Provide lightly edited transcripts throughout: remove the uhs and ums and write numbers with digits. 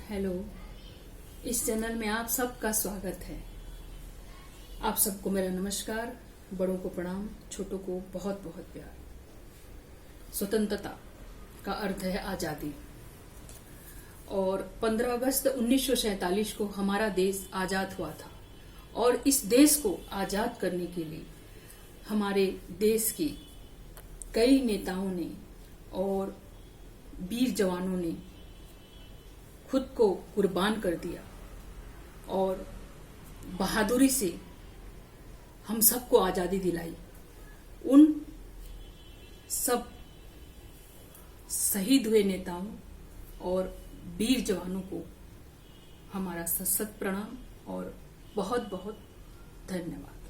Hello. इस channel में आप सबका स्वागत है। आप सबको मेरा नमस्कार, बड़ों को प्रणाम, छोटों को बहुत बहुत प्यार। स्वतंत्रता का अर्थ है आजादी और 15 अगस्त 1947 को हमारा देश आजाद हुआ था और इस देश को आजाद करने के लिए हमारे देश के कई नेताओं ने और वीर जवानों ने खुद को कुर्बान कर दिया और बहादुरी से हम सबको आजादी दिलाई। उन सब शहीद हुए नेताओं और वीर जवानों को हमारा सत प्रणाम और बहुत बहुत धन्यवाद।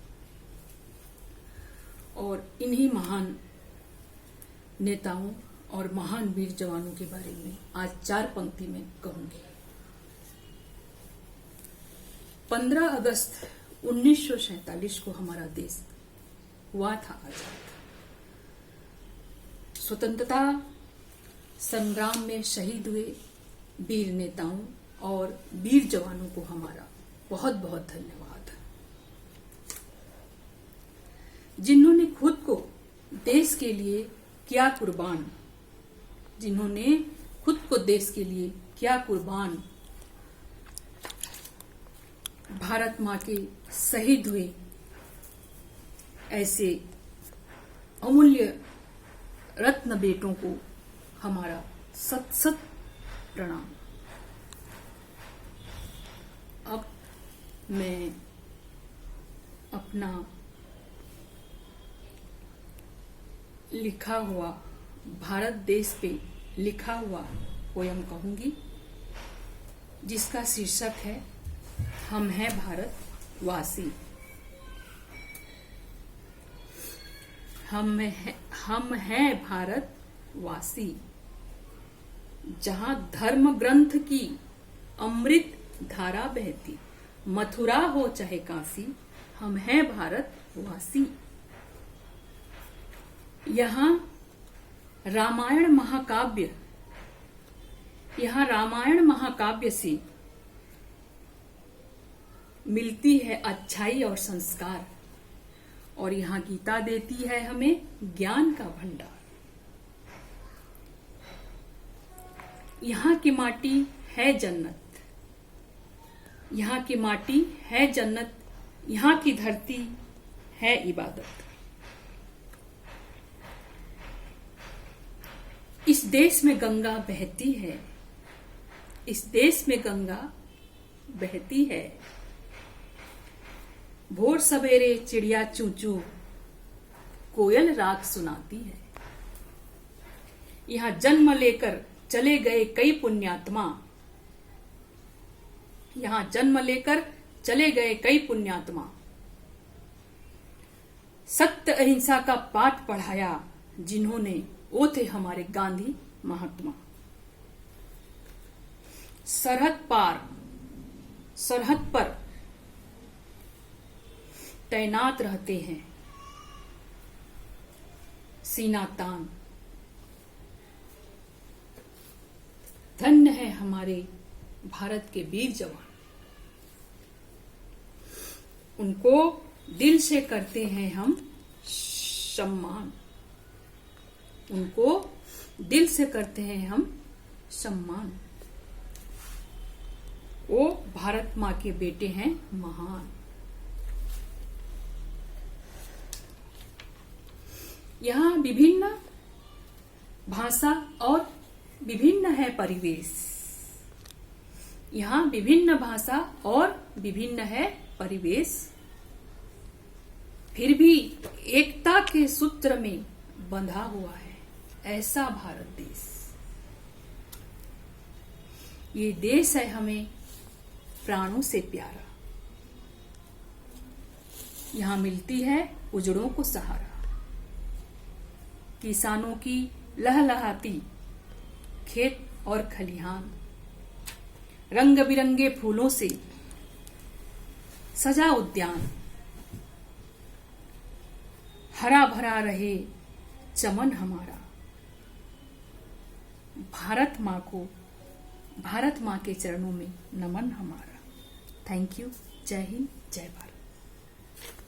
और इन्हीं महान नेताओं और महान वीर जवानों के बारे में आज 4 पंक्ति में कहूंगी। 15 अगस्त 1947 को हमारा देश हुआ था आजाद। स्वतंत्रता संग्राम में शहीद हुए वीर नेताओं और वीर जवानों को हमारा बहुत बहुत धन्यवाद, जिन्होंने खुद को देश के लिए किया कुर्बान, जिन्होंने खुद को देश के लिए किया कुर्बान। भारत माँ के शहीद हुए ऐसे अमूल्य रत्न बेटों को हमारा सत सत प्रणाम। अब मैं अपना लिखा हुआ भारत देश पे लिखा हुआ पोयम कहूंगी, जिसका शीर्षक है हम हैं भारतवासी। हम हैं भारतवासी, जहां धर्म ग्रंथ की अमृत धारा बहती, मथुरा हो चाहे काशी, हम हैं भारतवासी। यहाँ रामायण महाकाव्य से मिलती है अच्छाई और संस्कार, और यहाँ गीता देती है हमें ज्ञान का भंडार। यहाँ की माटी है जन्नत, यहाँ की माटी है जन्नत, यहाँ की धरती है इबादत। इस देश में गंगा बहती है, इस देश में गंगा बहती है। भोर सवेरे चिड़िया चू चू, कोयल राग सुनाती है। यहाँ जन्म लेकर चले गए कई पुण्यात्मा, यहाँ जन्म लेकर चले गए कई पुण्यात्मा। सत्य अहिंसा का पाठ पढ़ाया जिन्होंने, वो थे हमारे गांधी महात्मा। सरहद पर तैनात रहते हैं सीना तान। धन्य है हमारे भारत के वीर जवान, उनको दिल से करते हैं हम सम्मान, उनको दिल से करते हैं हम सम्मान। वो भारत माँ के बेटे हैं महान। यहाँ विभिन्न भाषा और विभिन्न है परिवेश, यहाँ विभिन्न भाषा और विभिन्न है परिवेश, फिर भी एकता के सूत्र में बंधा हुआ है ऐसा भारत देश। ये देश है हमें प्राणों से प्यारा, यहाँ मिलती है उजड़ों को सहारा। किसानों की लहलहाती खेत और खलिहान, रंग बिरंगे फूलों से सजा उद्यान, हरा भरा रहे चमन हमारा। भारत माँ को भारत माँ के चरणों में नमन हमारा। Thank you. जय हिंद, जय भारत।